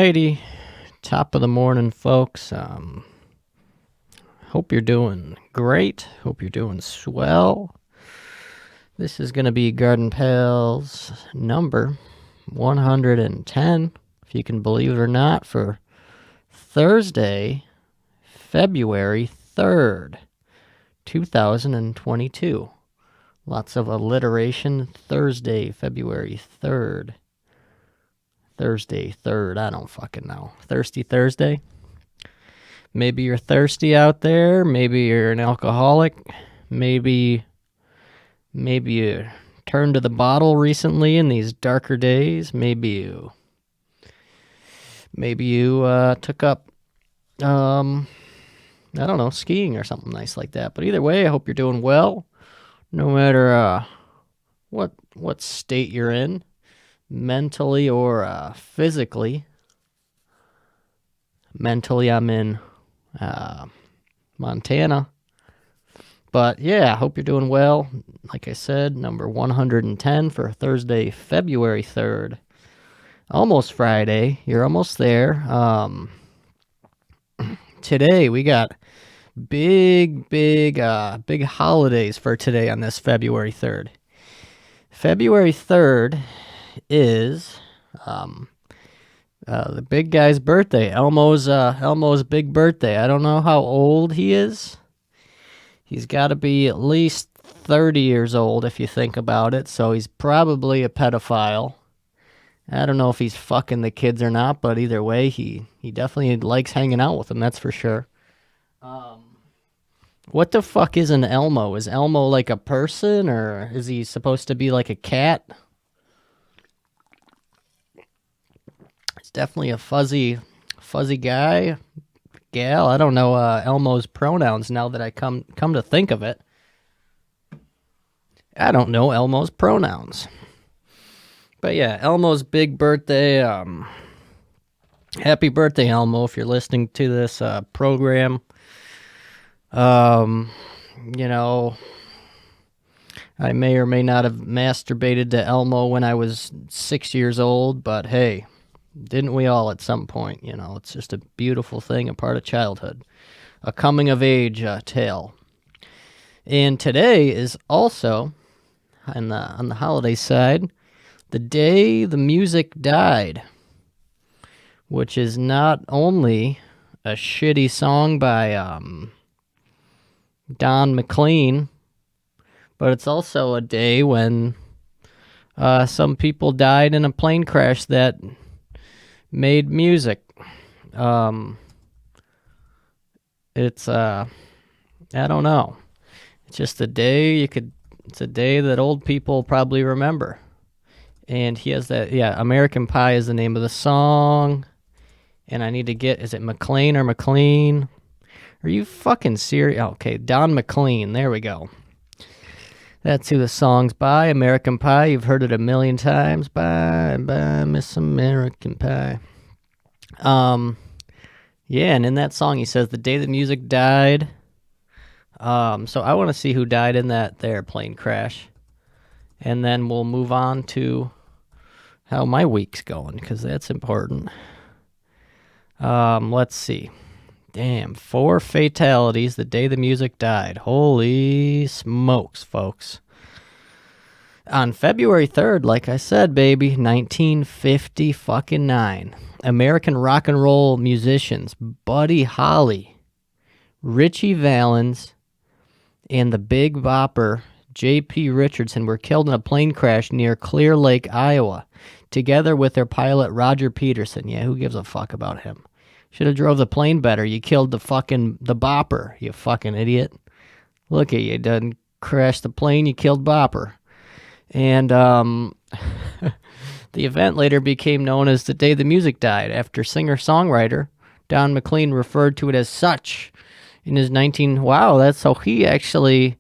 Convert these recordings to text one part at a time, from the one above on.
Alrighty, top of the morning, folks. Hope you're doing great. Hope you're doing swell. This is going to be Garden Pals number 110, if you can believe it or not, for Thursday, February 3rd, 2022. Lots of alliteration. Thursday, February 3rd. Thursday, 3rd. I don't fucking know. Thirsty Thursday? Maybe you're thirsty out there. Maybe you're an alcoholic. Maybe you turned to the bottle recently in these darker days. Maybe you took up, I don't know, skiing or something nice like that. But either way, I hope you're doing well, no matter what state you're in, mentally or physically. Mentally, I'm in Montana. But yeah, I hope you're doing well. Like I said, number 110 for Thursday, February 3rd. Almost Friday. You're almost there. Today, we got big holidays for today on this February 3rd. February 3rd is the big guy's birthday. Elmo's big birthday. I don't know how old he is. He's got to be at least 30 years old if you think about it, so he's probably a pedophile. I don't know if he's fucking the kids or not, but either way, he definitely likes hanging out with them, that's for sure. What the fuck is an Elmo? Is Elmo like a person, or is he supposed to be like a cat? It's definitely a fuzzy guy. Gal, I don't know Elmo's pronouns now that I come to think of it. I don't know Elmo's pronouns. But yeah, Elmo's big birthday. Happy birthday, Elmo, if you're listening to this program. You know, I may or may not have masturbated to Elmo when I was 6 years old, but hey, didn't we all at some point? You know, it's just a beautiful thing, a part of childhood, a coming-of-age tale. And today is also, on the holiday side, the day the music died, which is not only a shitty song by Don McLean, but it's also a day when some people died in a plane crash that made music. It's I don't know. It's just a day it's a day that old people probably remember. And he has that, American Pie is the name of the song. And I need to get, is it McLean or McLean? Are you fucking serious? Oh, okay, Don McLean, there we go. That's who the song's by, American Pie. You've heard it a million times. Bye, Miss American Pie. Yeah, and in that song he says, the day the music died. So I want to see who died in that there plane crash. And then we'll move on to how my week's going, because that's important. Let's see. Damn, 4 fatalities the day the music died. Holy smokes, folks. On February 3rd, like I said, baby, 1959, American rock and roll musicians Buddy Holly, Ritchie Valens, and the Big Bopper J.P. Richardson were killed in a plane crash near Clear Lake, Iowa, together with their pilot Roger Peterson. Yeah, who gives a fuck about him? Should have drove the plane better. You killed the Bopper, you fucking idiot. Look at you, done crashed the plane, you killed Bopper. And the event later became known as the day the music died, after singer-songwriter Don McLean referred to it as such in his Wow, that's how he actually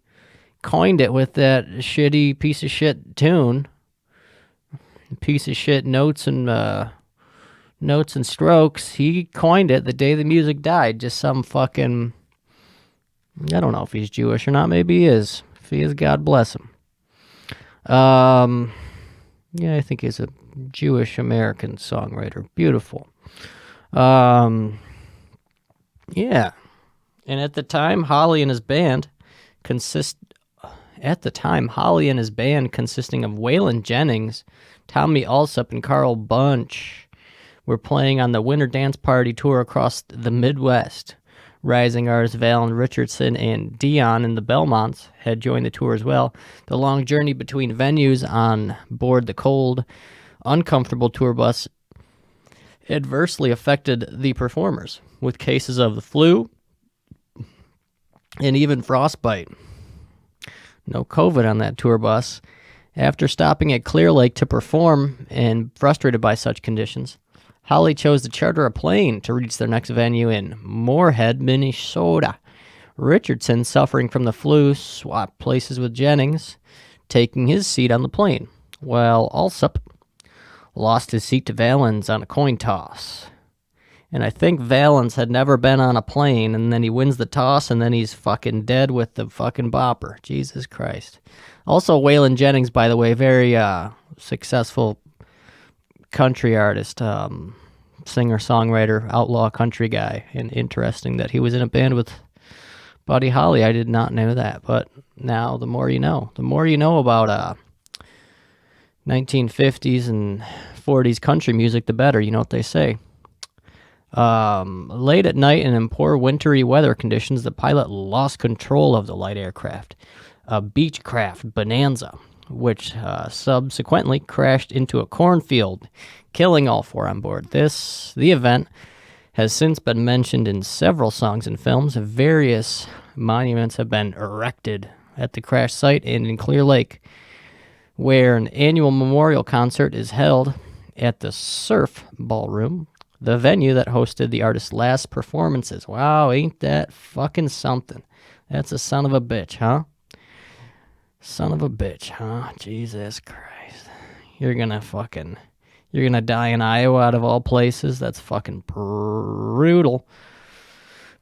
coined it, with that shitty piece of shit tune. Piece of shit notes and strokes. He coined it the day the music died. Just some fucking, I don't know if he's Jewish or not. Maybe he is. If he is, God bless him. Yeah, I think he's a Jewish American songwriter. Beautiful. Um, yeah. And at the time, Holly and his band consist. At the time, Holly and his band, consisting of Waylon Jennings, Tommy Allsup, and Carl Bunch, were playing on the Winter Dance Party tour across the Midwest. Rising artists Valen Richardson and Dion and the Belmonts had joined the tour as well. The long journey between venues on board the cold, uncomfortable tour bus adversely affected the performers, with cases of the flu and even frostbite. No COVID on that tour bus. After stopping at Clear Lake to perform and frustrated by such conditions, Holly chose to charter a plane to reach their next venue in Moorhead, Minnesota. Richardson, suffering from the flu, swapped places with Jennings, taking his seat on the plane, while Allsup lost his seat to Valens on a coin toss. And I think Valens had never been on a plane, and then he wins the toss, and then he's fucking dead with the fucking bopper. Jesus Christ. Also, Waylon Jennings, by the way, very successful country artist, singer-songwriter, outlaw country guy. And interesting that he was in a band with Buddy Holly. I did not know that, but now the more you know. The more you know about 1950s and 40s country music, the better. You know what they say. Late at night and in poor wintry weather conditions, the pilot lost control of the light aircraft, a Beechcraft Bonanza, which subsequently crashed into a cornfield, killing all four on board. The event has since been mentioned in several songs and films. Various monuments have been erected at the crash site and in Clear Lake, where an annual memorial concert is held at the Surf Ballroom, the venue that hosted the artist's last performances. Wow, ain't that fucking something? That's a son of a bitch, huh? Son of a bitch, huh? Jesus Christ. You're gonna die in Iowa out of all places? That's fucking brutal.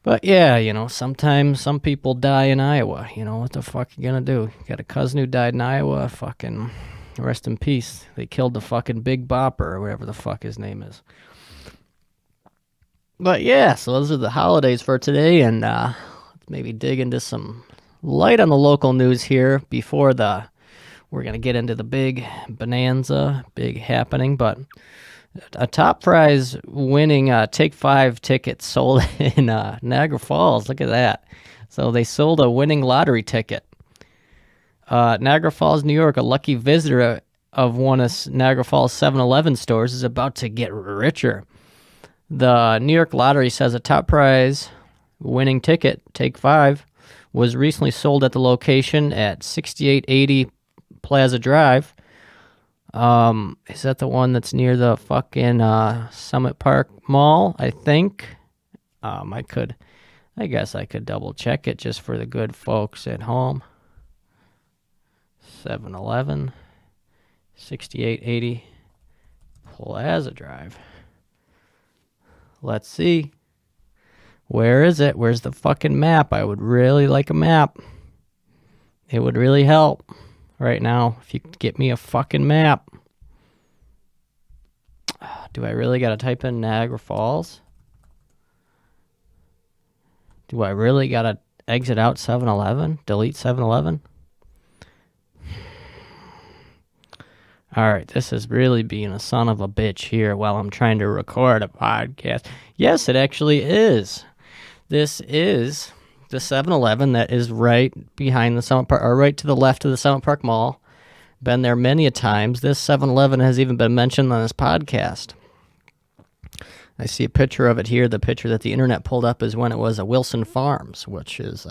But yeah, sometimes some people die in Iowa. What the fuck you gonna do? You got a cousin who died in Iowa, fucking rest in peace. They killed the fucking Big Bopper, or whatever the fuck his name is. But yeah, so those are the holidays for today, and let's maybe dig into some light on the local news here before we're going to get into the big bonanza, big happening. But a top prize winning Take 5 ticket sold in Niagara Falls. Look at that. So they sold a winning lottery ticket. Niagara Falls, New York, a lucky visitor of one of Niagara Falls 7-Eleven stores is about to get richer. The New York Lottery says a top prize winning ticket, Take 5, was recently sold at the location at 6880 Plaza Drive. Is that the one that's near the fucking Summit Park Mall, I think? I guess I could double check it just for the good folks at home. 7-Eleven, 6880 Plaza Drive. Let's see. Where is it? Where's the fucking map? I would really like a map. It would really help right now if you could get me a fucking map. Do I really got to type in Niagara Falls? Do I really got to exit out 7-Eleven? Delete 7-Eleven? All right, this is really being a son of a bitch here while I'm trying to record a podcast. Yes, it actually is. This is the 7-Eleven that is right behind the Summit Park, or right to the left of the Summit Park Mall. Been there many a times. This 7-Eleven has even been mentioned on this podcast. I see a picture of it here. The picture that the internet pulled up is when it was a Wilson Farms, which is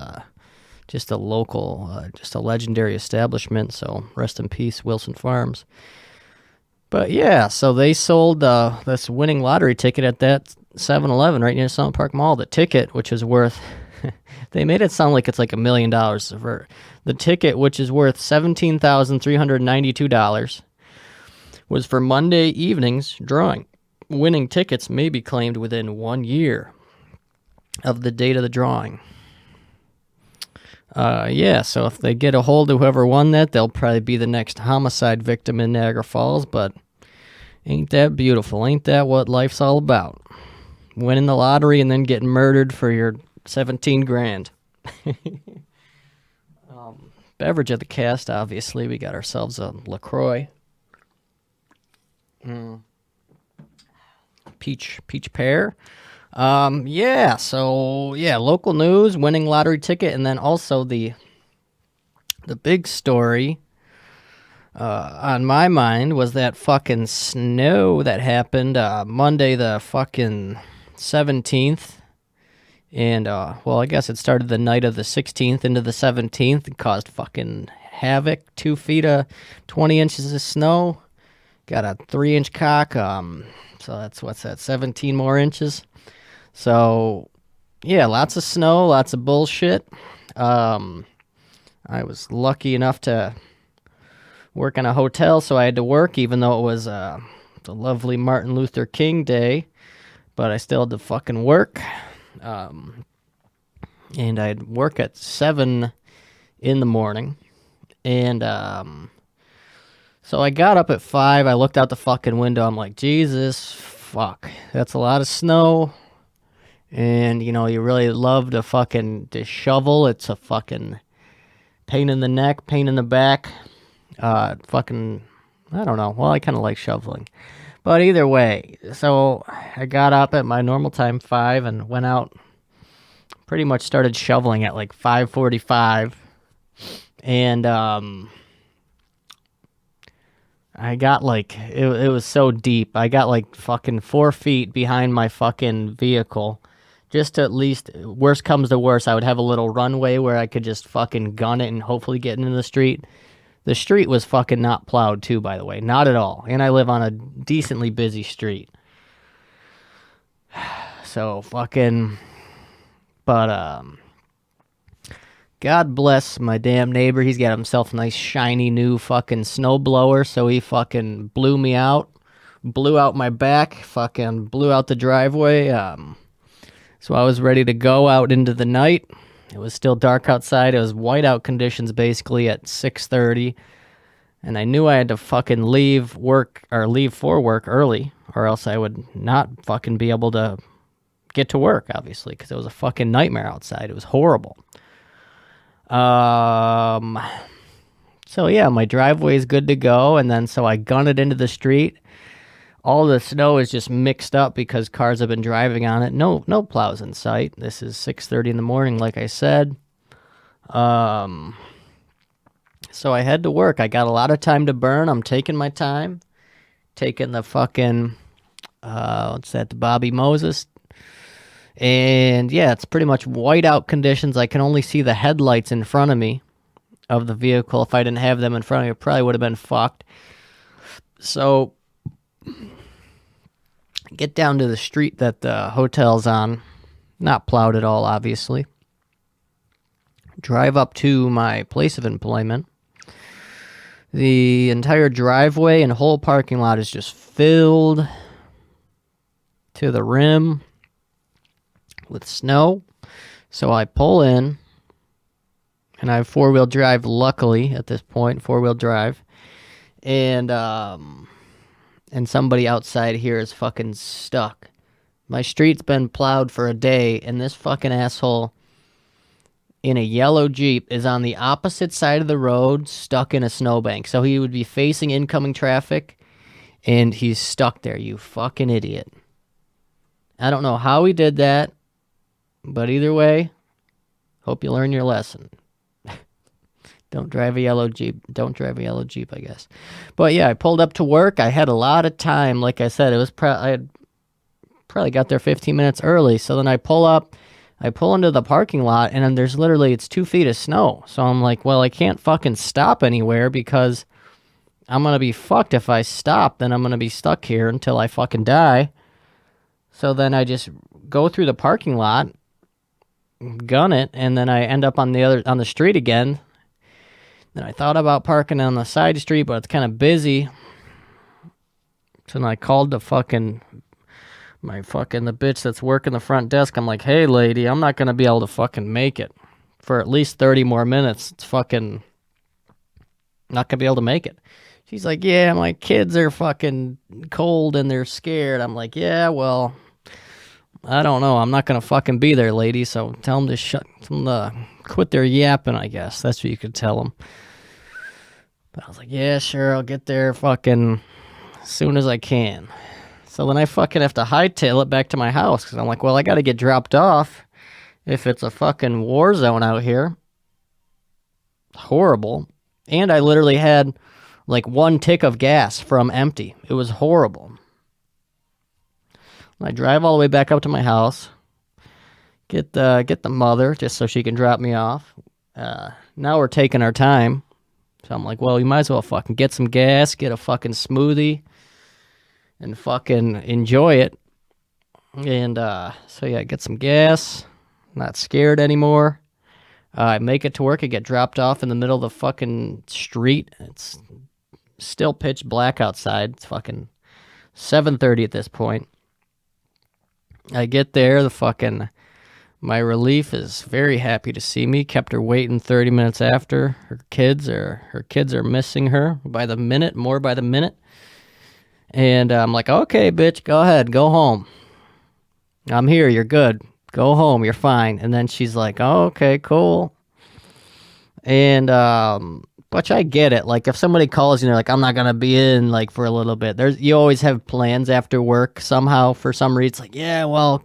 just a local, just a legendary establishment. So rest in peace, Wilson Farms. But yeah, so they sold this winning lottery ticket at that 7-Eleven right near Summit Park Mall. The ticket, which is worth, they made it sound like it's like $1 million. For the ticket, which is worth $17,392, was for Monday evening's drawing. Winning tickets may be claimed within 1 year of the date of the drawing. Yeah, so if they get a hold of whoever won that, they'll probably be the next homicide victim in Niagara Falls, but ain't that beautiful? Ain't that what life's all about? winning the lottery and then getting murdered for your 17 grand. Beverage of the cast, obviously. We got ourselves a LaCroix. Peach pear. Local news, winning lottery ticket, and then also the big story on my mind was that fucking snow that happened Monday the fucking 17th. And, I guess it started the night of the 16th into the 17th and caused fucking havoc. 2 feet of 20 inches of snow. Got a 3-inch cock. So that's 17 more inches. So, yeah, lots of snow, lots of bullshit. I was lucky enough to work in a hotel, so I had to work, even though it was the lovely Martin Luther King Day. But I still had to fucking work. And I'd work at 7 in the morning. And so I got up at 5. I looked out the fucking window. I'm like, Jesus, fuck. That's a lot of snow. And, you really love to shovel. It's a fucking pain in the neck, pain in the back. I don't know. Well, I kind of like shoveling. But either way, so I got up at my normal time, 5, and went out. Pretty much started shoveling at like 5:45. And I got like, it was so deep. I got like fucking 4 feet behind my fucking vehicle. Just to at least, worst comes to worst, I would have a little runway where I could just fucking gun it and hopefully get into the street. The street was fucking not plowed too, by the way. Not at all. And I live on a decently busy street. So fucking... But, God bless my damn neighbor. He's got himself a nice shiny new fucking snowblower. So he fucking blew me out. Blew out my back. Fucking blew out the driveway. So I was ready to go out into the night. It was still dark outside. It was whiteout conditions basically at 6:30. And I knew I had to fucking leave for work early, or else I would not fucking be able to get to work, obviously, because it was a fucking nightmare outside. It was horrible. So yeah, my driveway is good to go, and then so I gun it into the street. All the snow is just mixed up because cars have been driving on it. No plows in sight. This is 6:30 in the morning, like I said. So I head to work. I got a lot of time to burn. I'm taking my time. Taking the fucking, the Bobby Moses. And yeah, it's pretty much whiteout conditions. I can only see the headlights in front of me of the vehicle. If I didn't have them in front of me, it probably would have been fucked. So get down to the street that the hotel's on. Not plowed at all, obviously. Drive up to my place of employment. The entire driveway and whole parking lot is just filled to the rim with snow. So I pull in, and I have 4-wheel drive, luckily, at this point, 4-wheel drive. And somebody outside here is fucking stuck. My street's been plowed for a day, and this fucking asshole in a yellow Jeep is on the opposite side of the road, stuck in a snowbank. So he would be facing incoming traffic, and he's stuck there, you fucking idiot. I don't know how he did that, but either way, hope you learn your lesson. Don't drive a yellow Jeep. Don't drive a yellow Jeep, I guess. But yeah, I pulled up to work. I had a lot of time. Like I said, I had probably got there 15 minutes early. So then I pull into the parking lot, and then there's literally, it's 2 feet of snow. So I'm like, well, I can't fucking stop anywhere because I'm going to be fucked. If I stop, then I'm going to be stuck here until I fucking die. So then I just go through the parking lot, gun it, and then I end up on the street again. Then I thought about parking on the side street, but it's kind of busy. So then I called the bitch that's working the front desk. I'm like, hey lady, I'm not going to be able to fucking make it for at least 30 more minutes. It's fucking not going to be able to make it. She's like, yeah, my kids are fucking cold and they're scared. I'm like, yeah, well, I don't know. I'm not gonna fucking be there, lady. So tell them to tell them to quit their yapping. I guess that's what you could tell them. But I was like, yeah, sure, I'll get there fucking as soon as I can. So then I fucking have to hightail it back to my house because I'm like, well, I got to get dropped off if it's a fucking war zone out here. Horrible. And I literally had like one tick of gas from empty. It was horrible. I drive all the way back up to my house, get the mother just so she can drop me off. Now we're taking our time. So I'm like, well, you might as well fucking get some gas, get a fucking smoothie, and fucking enjoy it. And so yeah, get some gas. Not scared anymore. I make it to work. I get dropped off in the middle of the fucking street. It's still pitch black outside. It's fucking 7:30 at this point. I get there. My relief is very happy to see me. Kept her waiting 30 minutes after. Her kids are missing her by the minute, more by the minute. And I'm like, okay, bitch, go ahead, go home. I'm here. You're good. Go home. You're fine. And then she's like, oh, okay, cool. And but I get it. Like if somebody calls you and they're like, I'm not gonna be in like for a little bit. You always have plans after work somehow for some reason. It's like, yeah, well,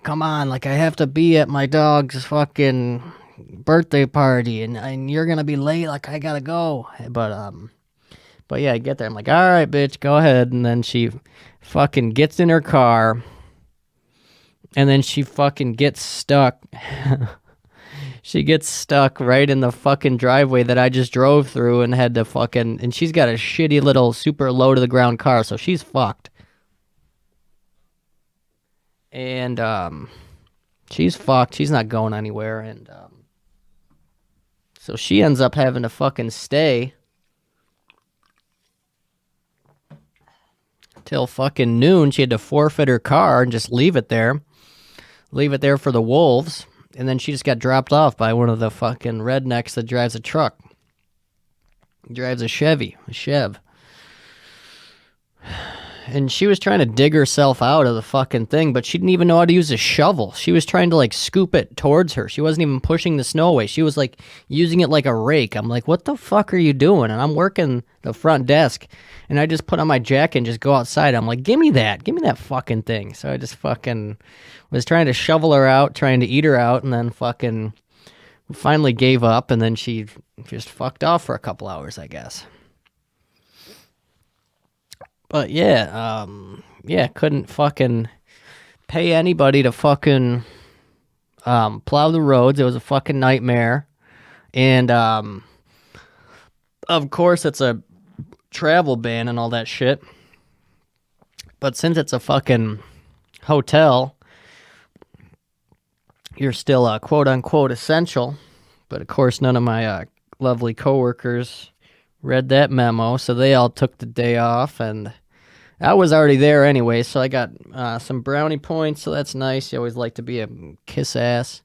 come on, like I have to be at my dog's fucking birthday party and you're gonna be late, like I gotta go. But yeah, I get there. I'm like, all right, bitch, go ahead. And then she fucking gets in her car and then she fucking gets stuck. She gets stuck right in the fucking driveway that I just drove through and had to fucking, and she's got a shitty little super low to the ground car, so she's fucked. And she's fucked. She's not going anywhere. And so she ends up having to fucking stay till fucking noon. She had to forfeit her car and just leave it there. Leave it there for the wolves. And then she just got dropped off by one of the fucking rednecks that drives a truck. He drives a Chevy, a Chev. And she was trying to dig herself out of the fucking thing, but she didn't even know how to use a shovel. She was trying to like scoop it towards her. She wasn't even pushing the snow away. She was like using it like a rake. I'm like, what the fuck are you doing? And I'm working the front desk, and I just put on my jacket and just go outside. I'm like, give me that fucking thing. So I just fucking was trying to shovel her out, trying to eat her out, and then fucking finally gave up, and then she just fucked off for a couple hours, I guess. But yeah, couldn't fucking pay anybody to fucking plow the roads. It was a fucking nightmare. And of course it's a travel ban and all that shit. But since it's a fucking hotel, you're still quote unquote essential. But of course none of my lovely coworkers read that memo, so they all took the day off, and I was already there anyway, so I got some brownie points, so that's nice. You always like to be a kiss ass,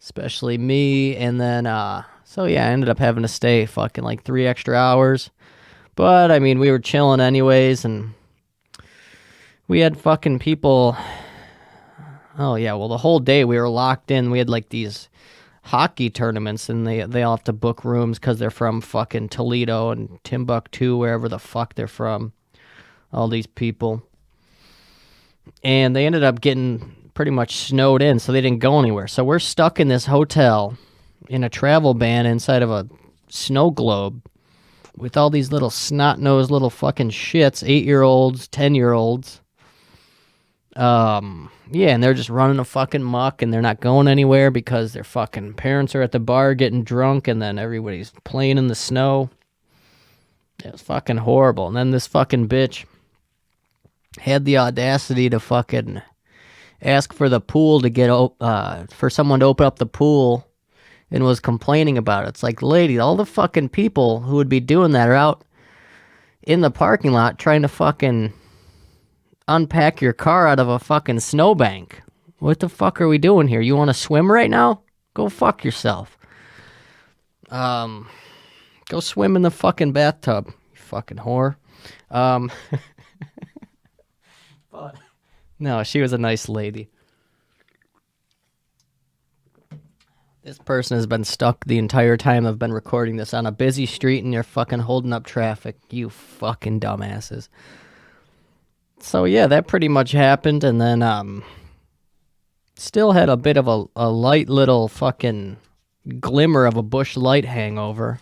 especially me. And then so yeah, I ended up having to stay fucking like 3 extra hours, but I mean we were chilling anyways, and we had fucking people. Oh yeah, well the whole day we were locked in. We had like these hockey tournaments, and they all have to book rooms because they're from fucking Toledo and Timbuktu, wherever the fuck they're from, all these people. And they ended up getting pretty much snowed in, so they didn't go anywhere. So we're stuck in this hotel in a travel ban inside of a snow globe with all these little snot-nosed little fucking shits, 8-year-olds, 10-year-olds. Yeah, and they're just running a fucking muck, and they're not going anywhere because their fucking parents are at the bar getting drunk, and then everybody's playing in the snow. It was fucking horrible. And then this fucking bitch had the audacity to fucking ask for the pool to get, for someone to open up the pool, and was complaining about it. It's like, lady, all the fucking people who would be doing that are out in the parking lot trying to fucking unpack your car out of a fucking snowbank. What the fuck are we doing here? You want to swim right now? Go fuck yourself. Go swim in the fucking bathtub, you fucking whore. But No, she was a nice lady. This person has been stuck the entire time I've been recording this on a busy street and you're fucking holding up traffic. You fucking dumbasses. So yeah, that pretty much happened, and then still had a bit of a light little fucking glimmer of a Bush Light hangover.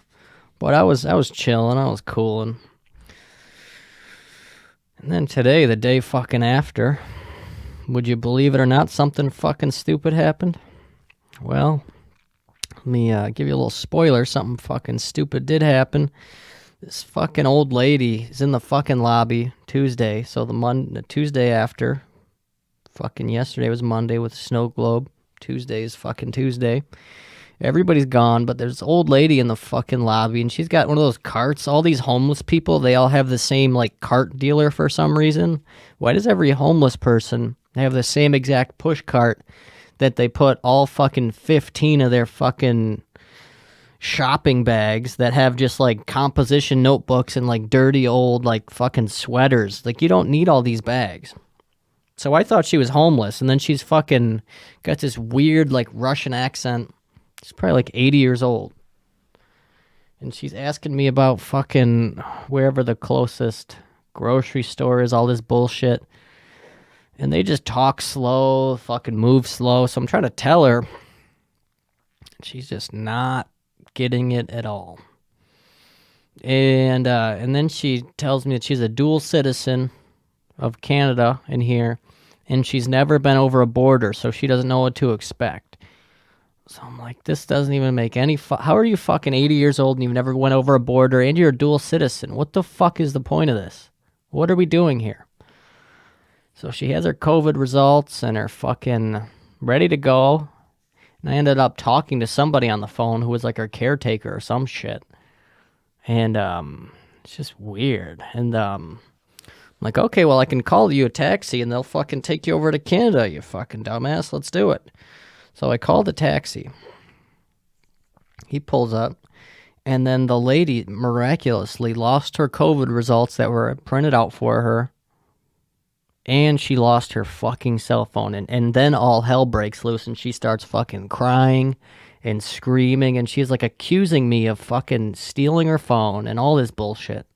But I was chilling, I was cooling. And then today, the day fucking after, would you believe it or not, something fucking stupid happened? Well, let me give you a little spoiler. Something fucking stupid did happen. This fucking old lady is in the fucking lobby Tuesday. So the Tuesday after, fucking yesterday was Monday with the snow globe. Tuesday is fucking Tuesday. Everybody's gone, but there's this old lady in the fucking lobby, and she's got one of those carts. All these homeless people, they all have the same, like, cart dealer for some reason. Why does every homeless person have the same exact push cart that they put all fucking 15 of their fucking shopping bags that have just, like, composition notebooks and, like, dirty old, like, fucking sweaters? Like, you don't need all these bags. So I thought she was homeless, and then she's fucking got this weird, like, Russian accent. She's probably like 80 years old. And she's asking me about fucking wherever the closest grocery store is, all this bullshit. And they just talk slow, fucking move slow. So I'm trying to tell her. She's just not getting it at all. And then she tells me that she's a dual citizen of Canada and here. And she's never been over a border, so she doesn't know what to expect. So I'm like, this doesn't even make any how are you fucking 80 years old and you've never went over a border and you're a dual citizen? What the fuck is the point of this? What are we doing here? So she has her COVID results and her fucking ready to go. And I ended up talking to somebody on the phone who was like her caretaker or some shit. And it's just weird. And I'm like, okay, well, I can call you a taxi and they'll fucking take you over to Canada, you fucking dumbass. Let's do it. So I called a taxi. He pulls up, and then the lady miraculously lost her COVID results that were printed out for her, and she lost her fucking cell phone, and then all hell breaks loose, and she starts fucking crying and screaming, and she's like accusing me of fucking stealing her phone and all this bullshit.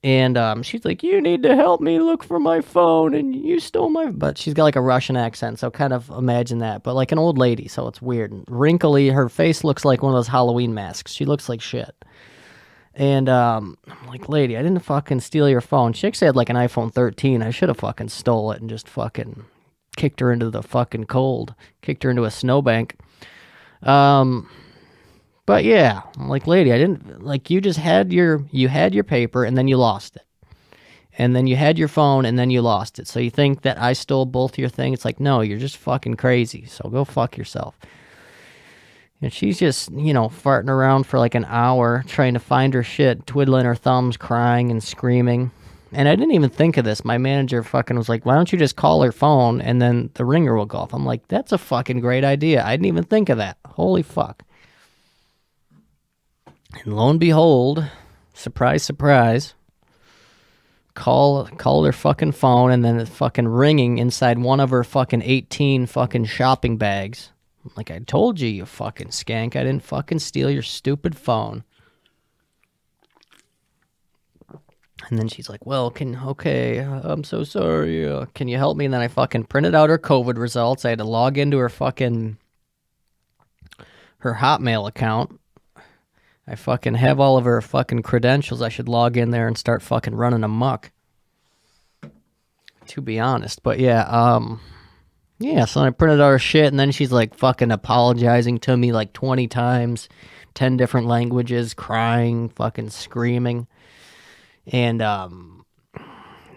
And she's like, you need to help me look for my phone, and you stole my... But she's got like a Russian accent, so kind of imagine that. But like an old lady, so it's weird. And wrinkly, her face looks like one of those Halloween masks. She looks like shit. And I'm like, lady, I didn't fucking steal your phone. She actually had like an iPhone 13. I should have fucking stole it and just fucking kicked her into the fucking cold. Kicked her into a snowbank. But yeah, I'm like, lady, I didn't, like, you just had your paper and then you lost it. And then you had your phone and then you lost it. So you think that I stole both your things? It's like, no, you're just fucking crazy. So go fuck yourself. And she's just, farting around for like an hour trying to find her shit, twiddling her thumbs, crying and screaming. And I didn't even think of this. My manager fucking was like, why don't you just call her phone and then the ringer will go off? I'm like, that's a fucking great idea. I didn't even think of that. Holy fuck. And lo and behold, surprise, surprise, call her fucking phone, and then it's fucking ringing inside one of her fucking 18 fucking shopping bags. Like, I told you, you fucking skank, I didn't fucking steal your stupid phone. And then she's like, well, I'm so sorry, can you help me? And then I fucking printed out her COVID results. I had to log into her Hotmail account. I fucking have all of her fucking credentials. I should log in there and start fucking running amok. To be honest. But yeah, so I printed out her shit, and then she's like fucking apologizing to me like 20 times, 10 different languages, crying, fucking screaming. And then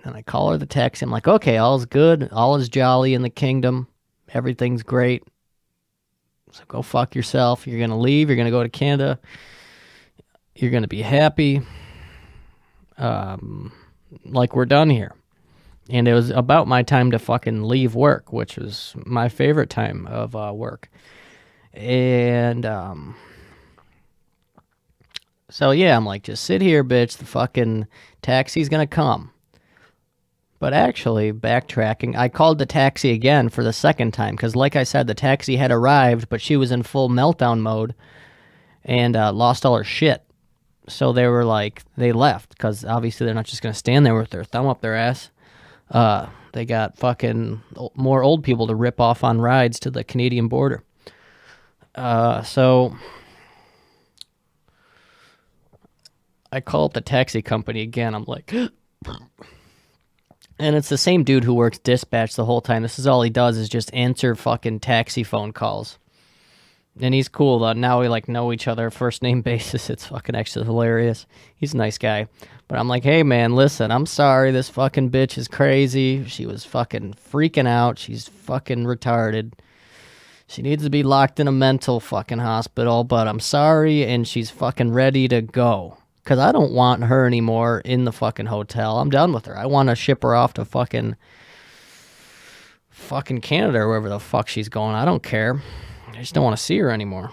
I call her the taxi. I'm like, okay, all's good. All is jolly in the kingdom. Everything's great. So go fuck yourself. You're going to leave. You're going to go to Canada. You're going to be happy. Like we're done here. And it was about my time to fucking leave work, which was my favorite time of work. And so yeah, I'm like, just sit here, bitch. The fucking taxi's going to come. But actually, backtracking, I called the taxi again for the second time because, like I said, the taxi had arrived, but she was in full meltdown mode and lost all her shit. So they were like, they left because obviously they're not just going to stand there with their thumb up their ass. They got fucking more old people to rip off on rides to the Canadian border. So I call up the taxi company again. I'm like, and it's the same dude who works dispatch the whole time. This is all he does is just answer fucking taxi phone calls. And he's cool though. Now we like know each other first name basis. It's fucking actually hilarious. He's a nice guy. But I'm like, hey man, listen, I'm sorry. This fucking bitch is crazy. She was fucking freaking out. She's fucking retarded. She needs to be locked in a mental fucking hospital, but I'm sorry, and she's fucking ready to go. Because I don't want her anymore in the fucking hotel. I'm done with her. I want to ship her off to fucking Canada or wherever the fuck she's going. I don't care. I just don't want to see her anymore.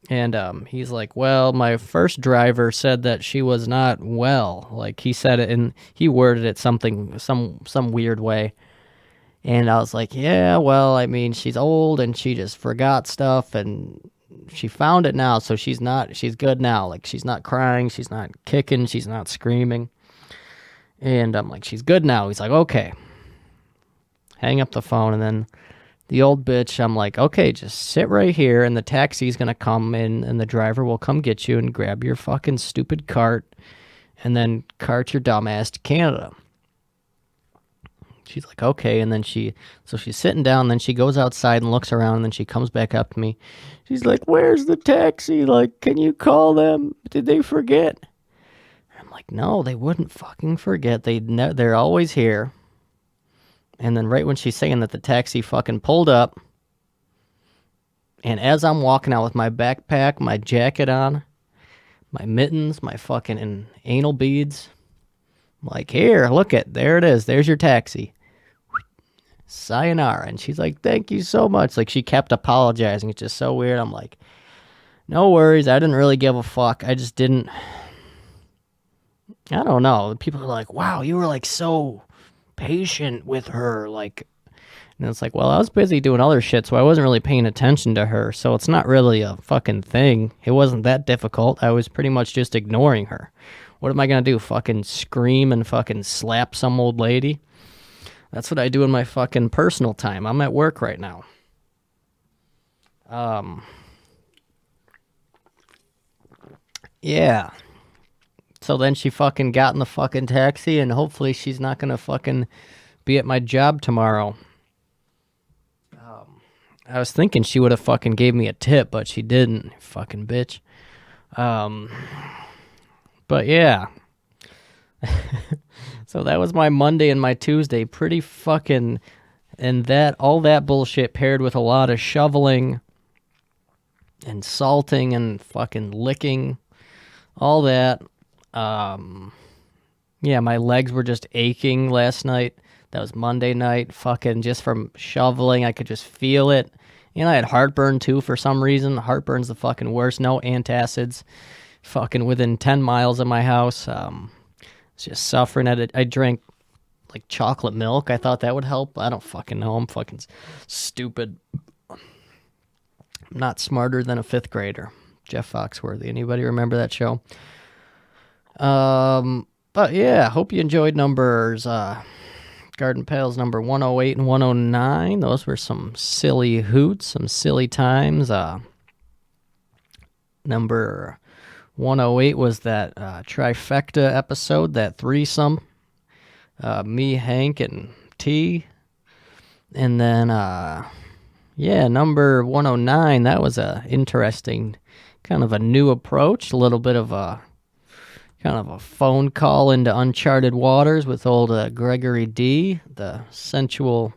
And he's like, well, my first driver said that she was not well. Like, he said it, and he worded it something, some weird way. And I was like, yeah, well, I mean, she's old, and she just forgot stuff, and she found it now, so she's good now. Like, she's not crying, she's not kicking, she's not screaming. And I'm like, she's good now. He's like, okay. Hang up the phone, and then the old bitch, I'm like, okay, just sit right here, and the taxi's gonna come in, and the driver will come get you and grab your fucking stupid cart, and then cart your dumb ass to Canada. She's like, okay, and then she's sitting down, and then she goes outside and looks around, and then she comes back up to me. She's like, where's the taxi? Like, can you call them? Did they forget? I'm like, no, they wouldn't fucking forget. They're always here. And then right when she's saying that, the taxi fucking pulled up, and as I'm walking out with my backpack, my jacket on, my mittens, my fucking anal beads, I'm like, here, look it, there it is, there's your taxi. Sayonara. And she's like, thank you so much. Like, she kept apologizing. It's just so weird. I'm like, no worries. I didn't really give a fuck. I just didn't. I don't know. People are like, wow, you were like so patient with her. Like, and it's like, well, I was busy doing other shit, so I wasn't really paying attention to her. So it's not really a fucking thing. It wasn't that difficult. I was pretty much just ignoring her. What am I going to do? Fucking scream and fucking slap some old lady? That's what I do in my fucking personal time. I'm at work right now. Yeah. So then she fucking got in the fucking taxi, and hopefully she's not gonna fucking be at my job tomorrow. I was thinking she would have fucking gave me a tip, but she didn't. Fucking bitch. But yeah. So that was my Monday and my Tuesday. Pretty fucking, and all that bullshit paired with a lot of shoveling and salting and fucking licking, all that. Yeah, my legs were just aching last night. That was Monday night, fucking just from shoveling. I could just feel it. And I had heartburn too for some reason. Heartburn's the fucking worst. No antacids. Fucking within 10 miles of my house. Just suffering at it. I drank like chocolate milk. I thought that would help. I don't fucking know. I'm fucking stupid. I'm not smarter than a fifth grader. Jeff Foxworthy. Anybody remember that show? But yeah, hope you enjoyed numbers. Garden Pails number 108 and 109. Those were some silly hoots, some silly times. Number 108 was that trifecta episode, that threesome. Me, Hank, and T. And then, yeah, number 109, that was a interesting, kind of a new approach, a little bit of a kind of a phone call into uncharted waters with old Gregory D., the sensual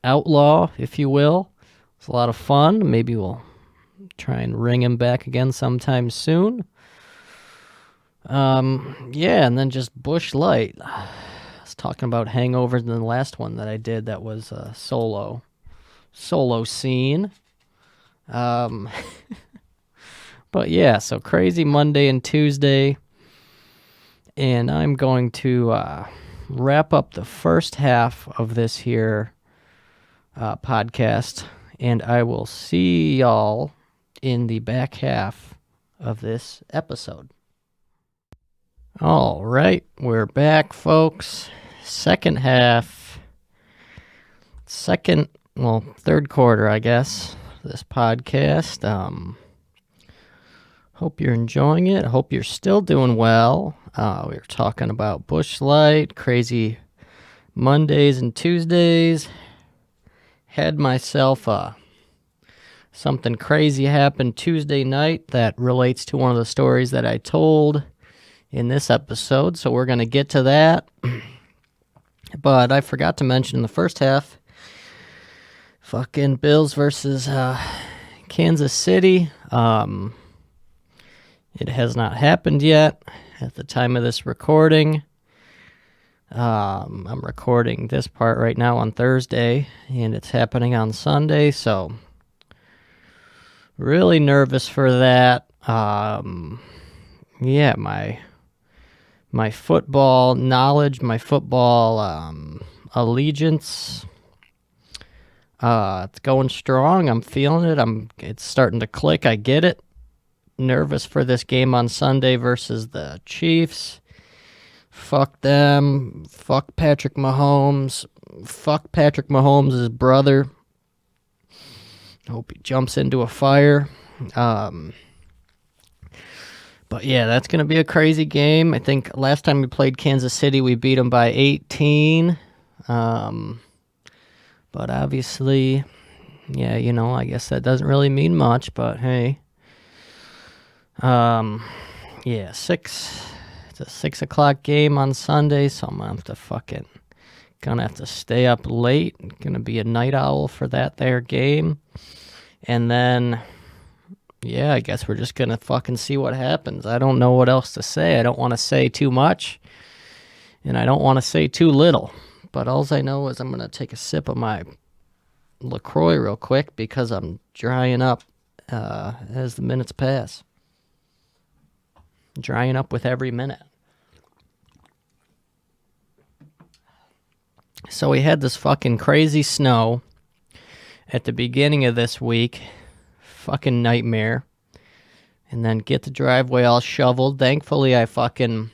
outlaw, if you will. It's a lot of fun. Maybe we'll try and ring him back again sometime soon. Yeah, and then just Busch Light. I was talking about hangovers in the last one that I did that was a solo scene. But yeah, so crazy Monday and Tuesday. And I'm going to wrap up the first half of this here podcast, and I will see y'all in the back half of this episode. All right, we're back, folks. Second half, third quarter, I guess, this podcast. Hope you're enjoying it. Hope you're still doing well. We were talking about Busch Light, crazy Mondays and Tuesdays. Had myself something crazy happen Tuesday night that relates to one of the stories that I told in this episode, so we're going to get to that. But I forgot to mention in the first half, fucking Bills versus Kansas City. It has not happened yet at the time of this recording. I'm recording this part right now on Thursday, and it's happening on Sunday, so really nervous for that. Yeah, my football knowledge, my football allegiance, it's going strong. I'm feeling it. It's starting to click. I get it. Nervous for this game on Sunday versus the Chiefs. Fuck them. Fuck Patrick Mahomes. Fuck Patrick Mahomes' brother. Hope he jumps into a fire. But yeah, that's going to be a crazy game. I think last time we played Kansas City, we beat them by 18. But obviously, yeah, I guess that doesn't really mean much, but hey. Yeah, it's a 6 o'clock game on Sunday, so I'm gonna have to stay up late. Gonna be a night owl for that there game. And then, yeah, I guess we're just gonna fucking see what happens. I don't know what else to say. I don't want to say too much, and I don't want to say too little. But all I know is I'm gonna take a sip of my LaCroix real quick because I'm drying up as the minutes pass. Drying up with every minute. So we had this fucking crazy snow at the beginning of this week. Fucking nightmare. And then get the driveway all shoveled. Thankfully, I fucking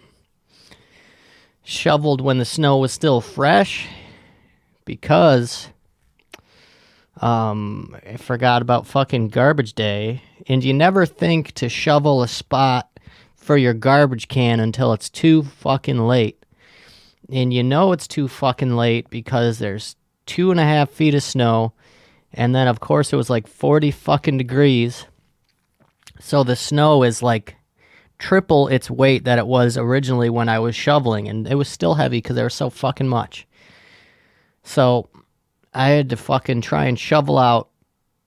shoveled when the snow was still fresh because I forgot about fucking garbage day. And you never think to shovel a spot for your garbage can until it's too fucking late. And it's too fucking late because there's 2.5 feet of snow. And then, of course, it was like 40 fucking degrees. So the snow is like triple its weight that it was originally when I was shoveling. And it was still heavy because there was so fucking much. So I had to fucking try and shovel out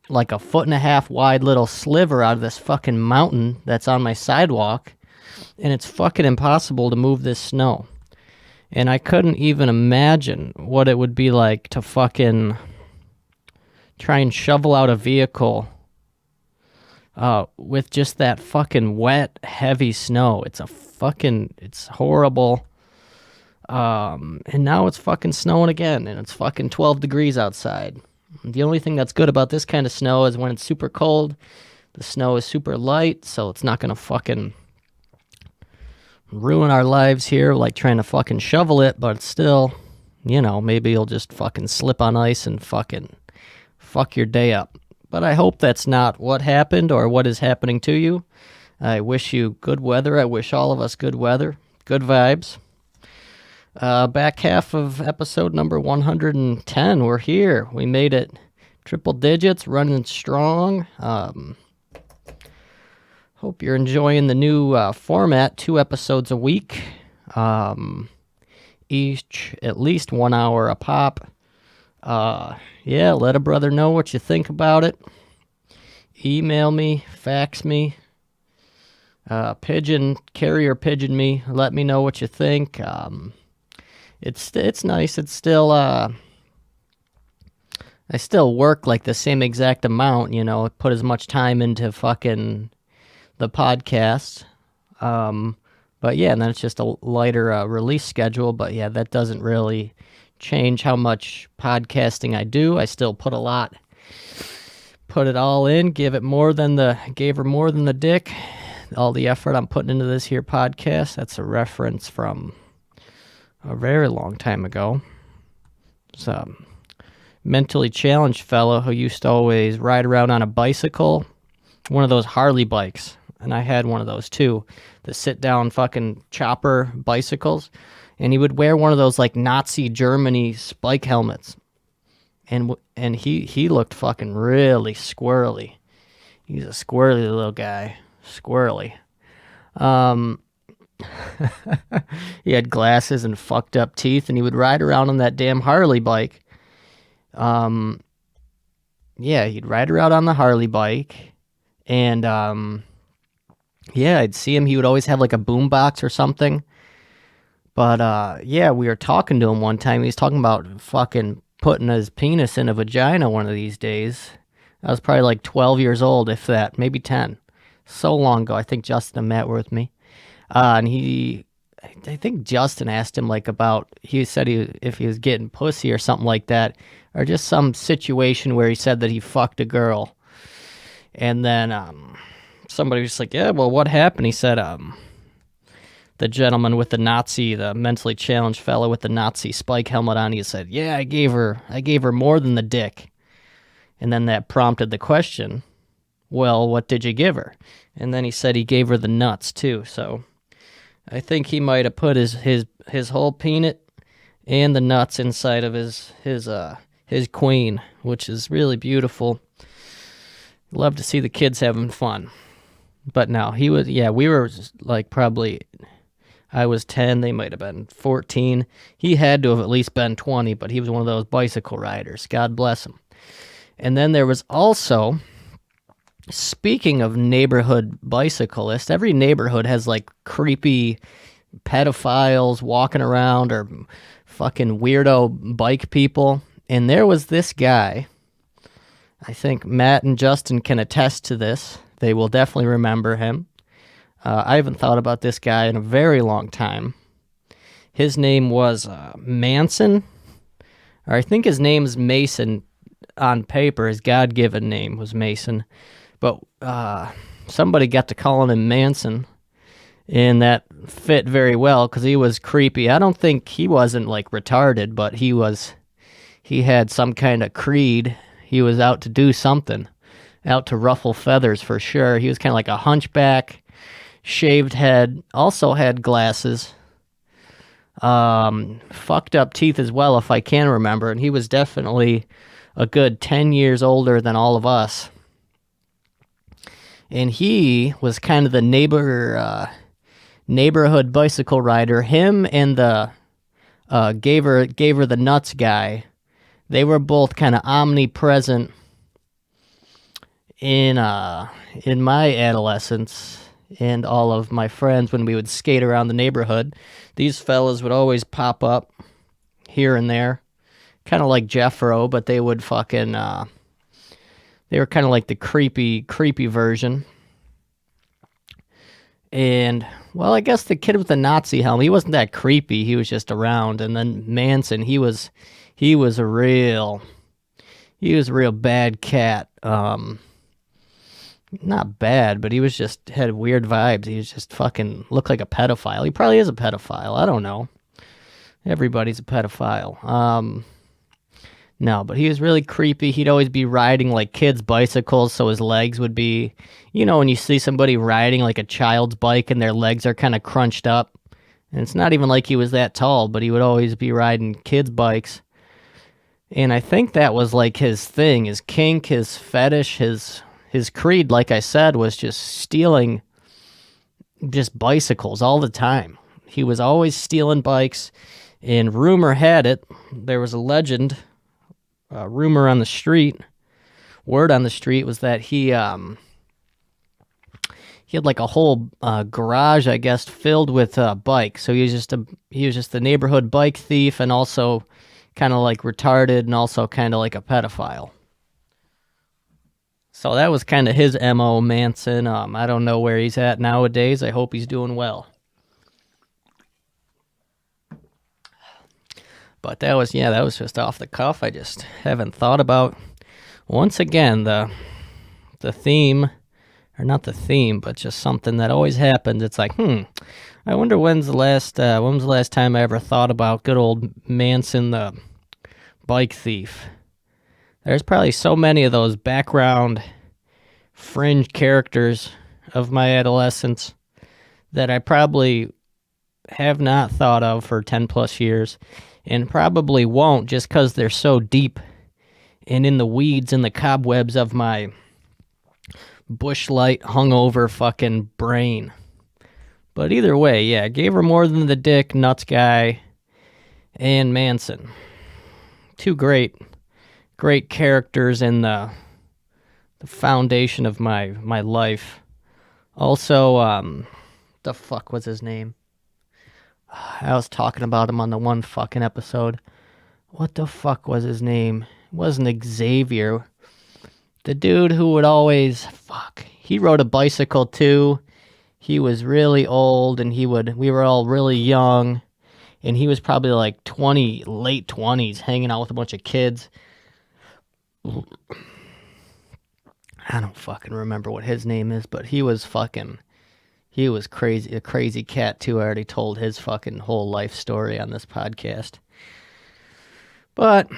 like a 1.5 foot wide little sliver out of this fucking mountain that's on my sidewalk. And it's fucking impossible to move this snow. And I couldn't even imagine what it would be like to fucking try and shovel out a vehicle with just that fucking wet, heavy snow. It's horrible. And now it's fucking snowing again, and it's fucking 12 degrees outside. The only thing that's good about this kind of snow is when it's super cold, the snow is super light, so it's not going to fucking ruin our lives here, like trying to fucking shovel it, but still, maybe you'll just fucking slip on ice and fucking fuck your day up. But I hope that's not what happened or what is happening to you. I wish you good weather. I wish all of us good weather, good vibes. Back half of episode number 110. We're here. We made it triple digits, running strong. Hope you're enjoying the new format, 2 episodes a week, each at least 1 hour a pop. Yeah, let a brother know what you think about it. Email me, fax me, carrier pigeon me. Let me know what you think. It's nice. It's still I still work like the same exact amount, put as much time into fucking the podcast. But But yeah, and then it's just a lighter release schedule. But yeah, that doesn't really change how much podcasting I do. I still put it all in, gave her more than the dick. All the effort I'm putting into this here podcast. That's a reference from a very long time ago. It's a mentally challenged fellow who used to always ride around on a bicycle, one of those Harley bikes. And I had one of those too, the sit-down fucking chopper bicycles. And he would wear one of those like Nazi Germany spike helmets. And he looked fucking really squirrely. He's a squirrely little guy. Squirrely. He had glasses and fucked up teeth, and he would ride around on that damn Harley bike. Yeah, he'd ride around on the Harley bike, and yeah, I'd see him. He would always have like a boombox or something. But yeah, we were talking to him one time. He was talking about fucking putting his penis in a vagina one of these days. I was probably like 12 years old, if that, maybe 10. So long ago. I think Justin and Matt were with me. And I think Justin asked him like he said if he was getting pussy or something like that, or just some situation where he said that he fucked a girl. And then somebody was like, yeah, well, what happened? He said, the gentleman with the mentally challenged fellow with the Nazi spike helmet on, he said, yeah, I gave her more than the dick. And then that prompted the question, well, what did you give her? And then he said he gave her the nuts too. So I think he might have put his whole peanut and the nuts inside of his queen, which is really beautiful. Love to see the kids having fun. But no, we were like probably, I was 10, they might have been 14. He had to have at least been 20, but he was one of those bicycle riders. God bless him. And then there was also, speaking of neighborhood bicyclists, every neighborhood has like creepy pedophiles walking around or fucking weirdo bike people. And there was this guy, I think Matt and Justin can attest to this. They will definitely remember him. I haven't thought about this guy in a very long time. His name was Manson, or I think his name is Mason on paper. His God-given name was Mason. But somebody got to calling him Manson, and that fit very well because he was creepy. I don't think he wasn't like retarded, but he had some kind of creed. He was out to do something, out to ruffle feathers for sure. He was kind of like a hunchback, shaved head, also had glasses, fucked up teeth as well, if I can remember, and he was definitely a good 10 years older than all of us. And he was kind of the neighborhood bicycle rider. Him and the gave her the nuts guy, they were both kind of omnipresent in my adolescence and all of my friends when we would skate around the neighborhood. These fellas would always pop up here and there, kind of like Jeffro, but they would fucking they were kind of like the creepy version. And well, I guess the kid with the Nazi helmet, he wasn't that creepy. He was just around. And then Manson, he was a real bad cat. Not bad, but he was just had weird vibes. He was just fucking looked like a pedophile. He probably is a pedophile. I don't know. Everybody's a pedophile. No, but he was really creepy. He'd always be riding like kids' bicycles, so his legs would be, when you see somebody riding like a child's bike and their legs are kind of crunched up. And it's not even like he was that tall, but he would always be riding kids' bikes. And I think that was like his thing, his kink, his fetish, his creed, like I said, was just stealing just bicycles all the time. He was always stealing bikes, and rumor had it, there was a legend, rumor on the street, word on the street was that he had like a whole garage, I guess, filled with bikes. So he was just a neighborhood bike thief, and also kind of like retarded, and also kind of like a pedophile. So that was kind of his MO, Manson. I don't know where he's at nowadays. I hope he's doing well. But that was just off the cuff. I just haven't thought about, once again, the theme, or not the theme, but just something that always happens. It's like, I wonder when was the last time I ever thought about good old Manson, the bike thief. There's probably so many of those background fringe characters of my adolescence that I probably have not thought of for 10 plus years, and probably won't, just because they're so deep and in the weeds and the cobwebs of my bushlight hungover fucking brain. But either way, yeah, gave her more than the dick, nuts guy, and Manson. Two great characters in the foundation of my life. Also, the fuck was his name? I was talking about him on the one fucking episode. What the fuck was his name? It wasn't Xavier. The dude who would always... Fuck. He rode a bicycle too. He was really old, and we were all really young, and he was probably like late 20s, hanging out with a bunch of kids. I don't fucking remember what his name is, but he was crazy, a crazy cat too. I already told his fucking whole life story on this podcast. But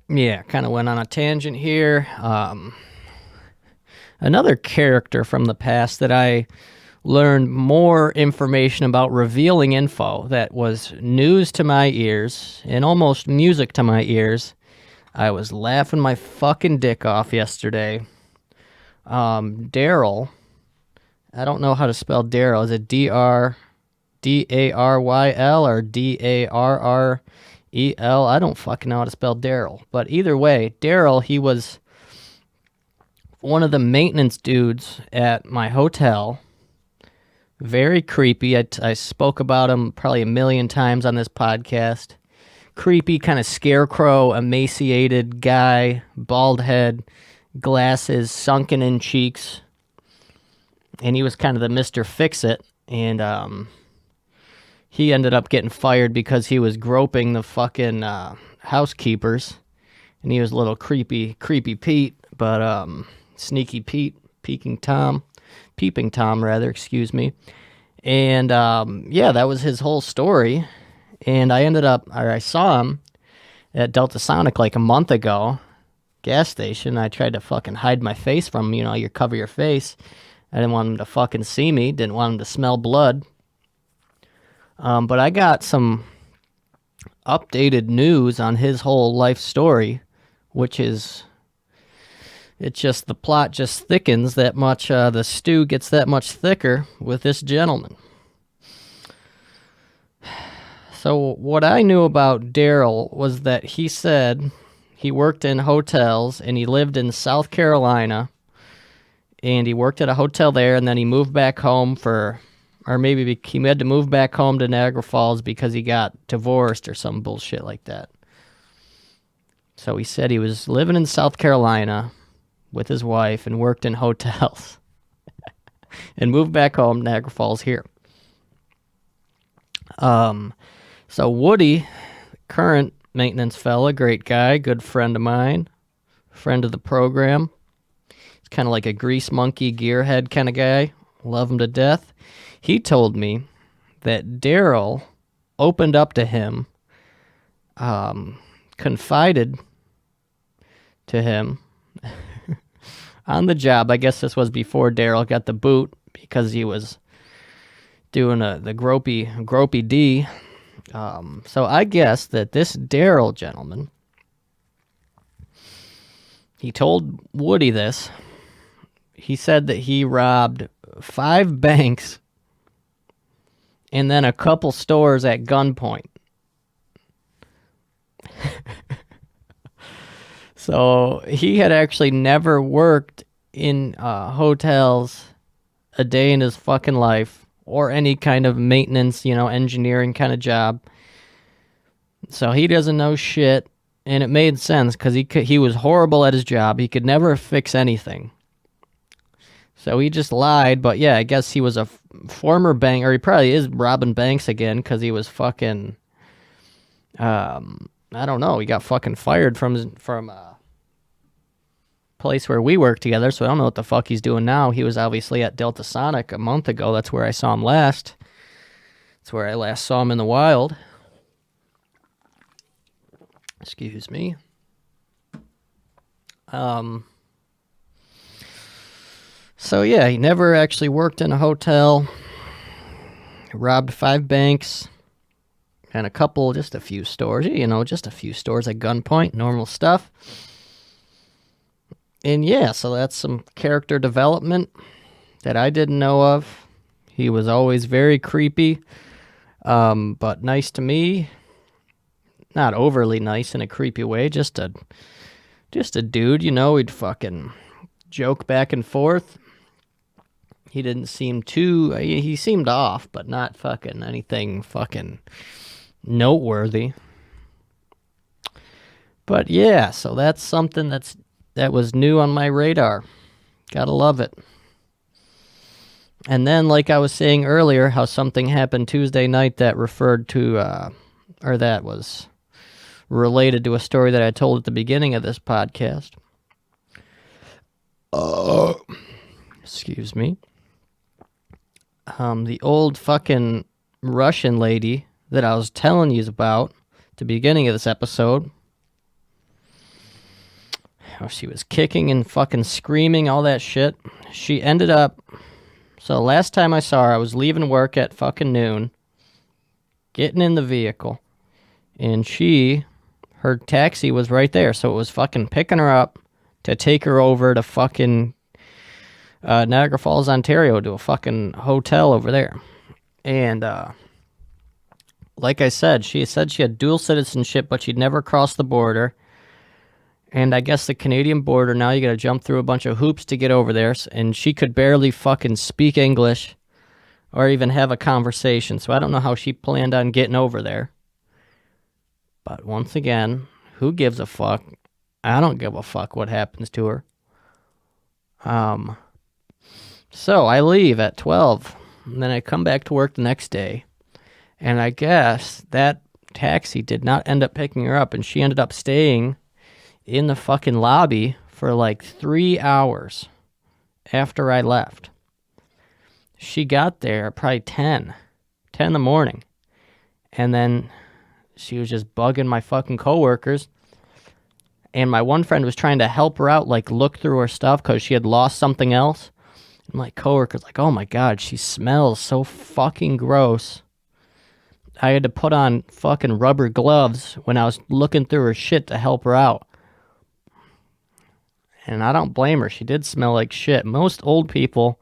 yeah, kind of went on a tangent here. Another character from the past that I learned more information about, revealing info that was news to my ears and almost music to my ears. I was laughing my fucking dick off yesterday. Daryl. I don't know how to spell Daryl. Is it D-R-D-A-R-Y-L or D-A-R-R-E-L? I don't fucking know how to spell Daryl. But either way, Daryl, he was one of the maintenance dudes at my hotel. Very creepy. I spoke about him probably a million times on this podcast. Creepy, kind of scarecrow, emaciated guy, bald head, glasses, sunken in cheeks. And he was kind of the Mr. Fix-It. And he ended up getting fired because he was groping the fucking housekeepers. And he was a little creepy Pete, but sneaky Pete, peeping Tom, excuse me. And yeah, that was his whole story. And I saw him at Delta Sonic like a month ago, gas station. I tried to fucking hide my face from him, you cover your face. I didn't want him to fucking see me, didn't want him to smell blood. But I got some updated news on his whole life story, which is, the plot just thickens that much, the stew gets that much thicker with this gentleman. So what I knew about Daryl was that he said he worked in hotels and he lived in South Carolina, and he worked at a hotel there, and then he moved back home he had to move back home to Niagara Falls because he got divorced or some bullshit like that. So he said he was living in South Carolina with his wife and worked in hotels and moved back home to Niagara Falls here. So Woody, current maintenance fella, great guy, good friend of mine, friend of the program. He's kind of like a grease monkey, gearhead kind of guy. Love him to death. He told me that Daryl opened up to him, confided to him on the job. I guess this was before Daryl got the boot because he was doing the gropey D. So I guess that this Daryl gentleman, he told Woody this. He said that he robbed 5 banks and then a couple stores at gunpoint. So he had actually never worked in hotels a day in his fucking life, or any kind of maintenance, engineering kind of job. So he doesn't know shit, and it made sense because he was horrible at his job. He could never fix anything. So he just lied, but yeah, I guess he was a former bank, or he probably is robbing banks again because he was fucking I don't know. He got fucking fired from place where we work together, so I don't know what the fuck he's doing now. He was obviously at Delta Sonic a month ago. That's where I saw him last. That's where I last saw him in the wild. Excuse me. So yeah, he never actually worked in a hotel. He robbed 5 banks and just a few stores, just a few stores at gunpoint, normal stuff. And yeah, so that's some character development that I didn't know of. He was always very creepy, but nice to me. Not overly nice in a creepy way, just a dude, we'd fucking joke back and forth. He didn't seem he seemed off, but not fucking anything fucking noteworthy. But yeah, so that's something that was new on my radar. Gotta love it. And then, like I was saying earlier, how something happened Tuesday night that referred to, or that was related to a story that I told at the beginning of this podcast. Excuse me. The old fucking Russian lady that I was telling you about at the beginning of this episode. How she was kicking and fucking screaming, all that shit. She ended up... So last time I saw her, I was leaving work at fucking noon, getting in the vehicle, and her taxi was right there, so it was fucking picking her up to take her over to fucking Niagara Falls, Ontario, to a fucking hotel over there. And like I said, she had dual citizenship, but she'd never crossed the border. And I guess the Canadian border, now you gotta jump through a bunch of hoops to get over there, and she could barely fucking speak English or even have a conversation, so I don't know how she planned on getting over there. But once again, who gives a fuck? I don't give a fuck what happens to her. So I leave at 12, and then I come back to work the next day, and I guess that taxi did not end up picking her up, and she ended up staying in the fucking lobby for like 3 hours after I left. She got there probably 10 in the morning, and then she was just bugging my fucking coworkers. And my one friend was trying to help her out, like look through her stuff because she had lost something else. And my coworker's like, oh my God, she smells so fucking gross. I had to put on fucking rubber gloves when I was looking through her shit to help her out. And I don't blame her. She did smell like shit. Most old people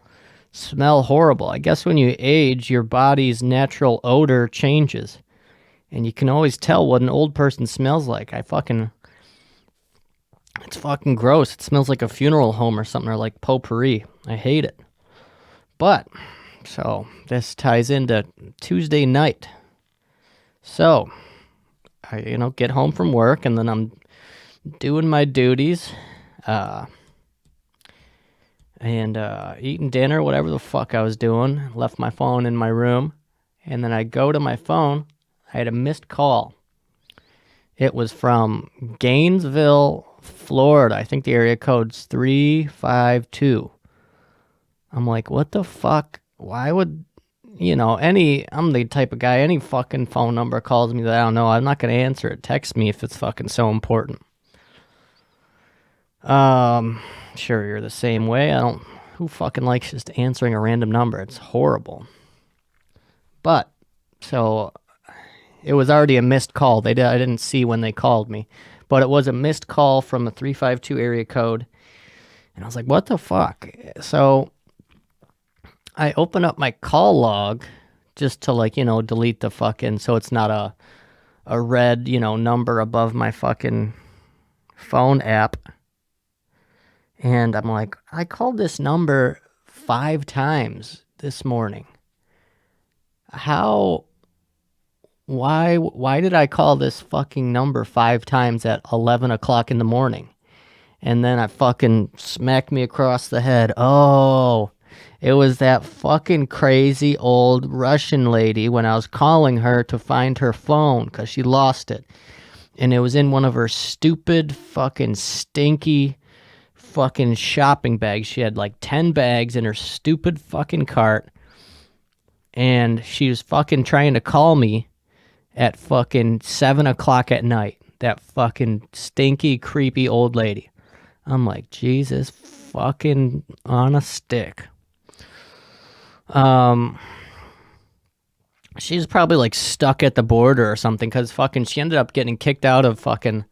smell horrible. I guess when you age, your body's natural odor changes. And you can always tell what an old person smells like. It's fucking gross. It smells like a funeral home or something, or like potpourri. I hate it. But, so, this ties into Tuesday night. So, I, get home from work, and then I'm doing my duties, and eating dinner, whatever the fuck I was doing. Left my phone in my room, and then I go to my phone. I had a missed call. It was from Gainesville, Florida. I think the area code's 352. I'm like, what the fuck? Why would, I'm the type of guy, any fucking phone number calls me that I don't know, I'm not going to answer it. Text me if it's fucking so important. Sure, you're the same way. Who fucking likes just answering a random number? It's horrible. But, so, it was already a missed call. I didn't see when they called me. But it was a missed call from a 352 area code. And I was like, what the fuck? So I open up my call log just to delete the fucking, so it's not a red, number above my fucking phone app. And I'm like, I called this number 5 times this morning. Why did I call this fucking number 5 times at 11 o'clock in the morning? And then I fucking smacked me across the head. Oh, It was that fucking crazy old Russian lady when I was calling her to find her phone because she lost it. And it was in one of her stupid fucking stinky fucking shopping bags. She had like 10 bags in her stupid fucking cart. And she was fucking trying to call me at fucking 7 o'clock at night. That fucking stinky, creepy old lady. I'm like, Jesus fucking on a stick. She's probably like stuck at the border or something because fucking she ended up getting kicked out of fucking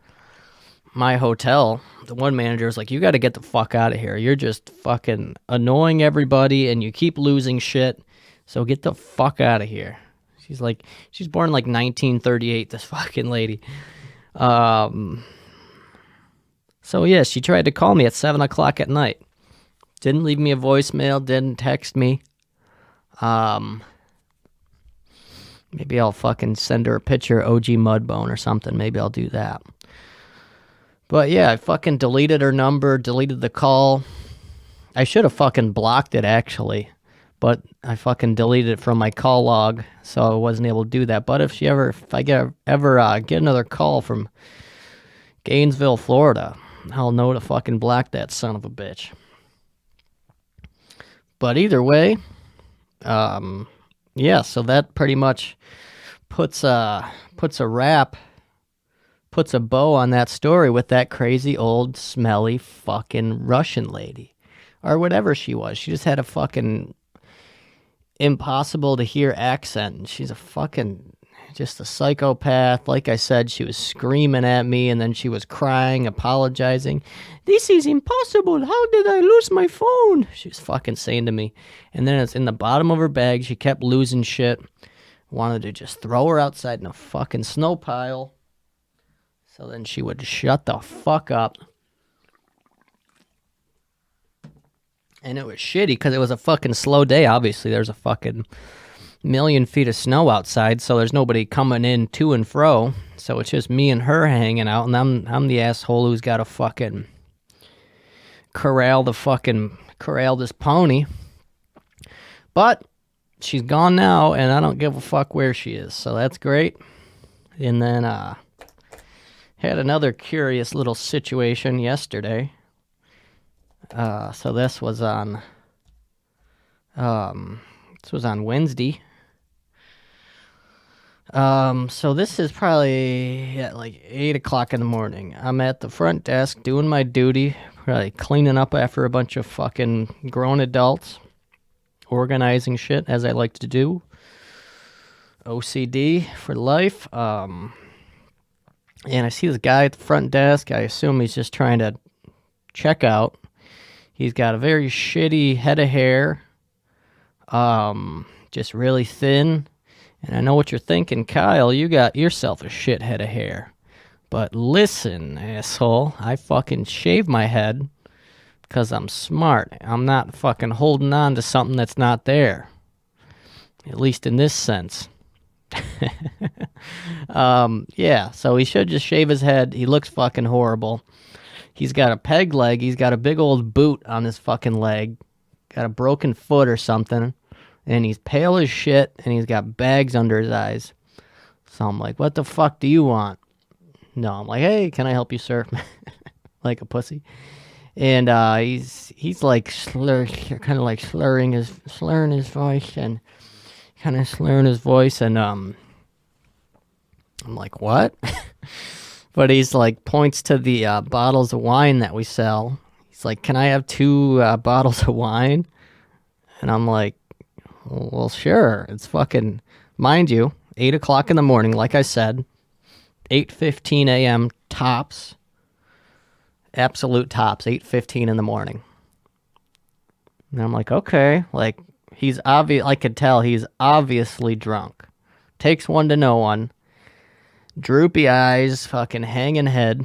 my hotel. The one manager was like, you got to get the fuck out of here. You're just fucking annoying everybody and you keep losing shit. So get the fuck out of here. She's like, she's born like 1938, this fucking lady. So yeah, she tried to call me at 7 o'clock at night. Didn't leave me a voicemail, didn't text me. Maybe I'll fucking send her a picture of OG Mudbone or something. Maybe I'll do that. But yeah, I fucking deleted her number, deleted the call. I should have fucking blocked it actually, but I fucking deleted it from my call log, so I wasn't able to do that. But if I get another call from Gainesville, Florida, I'll know to fucking block that son of a bitch. But either way, yeah, so that pretty much puts a bow on that story with that crazy old smelly fucking Russian lady. Or whatever she was. She just had a fucking impossible to hear accent. She's just a psychopath. Like I said, she was screaming at me and then she was crying, apologizing. This is impossible. How did I lose my phone? She was fucking saying to me. And then it's in the bottom of her bag. She kept losing shit. Wanted to just throw her outside in a fucking snow pile. So then she would shut the fuck up. And it was shitty because it was a fucking slow day, obviously. There's a fucking million feet of snow outside, so there's nobody coming in to and fro. So it's just me and her hanging out, and I'm the asshole who's got to fucking corral this pony. But she's gone now, and I don't give a fuck where she is, so that's great. And then had another curious little situation yesterday. So this was on Wednesday. So this is probably at like 8 o'clock in the morning. I'm at the front desk doing my duty, probably cleaning up after a bunch of fucking grown adults, organizing shit as I like to do. OCD for life. And I see this guy at the front desk. I assume he's just trying to check out. He's got a very shitty head of hair. Just really thin. And I know what you're thinking, Kyle, you got yourself a shit head of hair. But listen, asshole, I fucking shave my head because I'm smart. I'm not fucking holding on to something that's not there. At least in this sense. Yeah, so he should just shave his head. He looks fucking horrible. He's got a peg leg. He's got a big old boot on his fucking leg. Got a broken foot or something. And he's pale as shit. And he's got bags under his eyes. So I'm like, what the fuck do you want? No, I'm like, hey, can I help you, sir? Like a pussy. And he's like slurring his voice. And kind of slurring his voice. And I'm like, what? But he's like, points to the bottles of wine that we sell. He's like, can I have 2 bottles of wine? And I'm like, well, sure. It's fucking, mind you, 8 o'clock in the morning, like I said, 8:15 a.m. tops, absolute tops, 8:15 in the morning. And I'm like, okay, like, I could tell he's obviously drunk. Takes one to know one. Droopy eyes, fucking hanging head.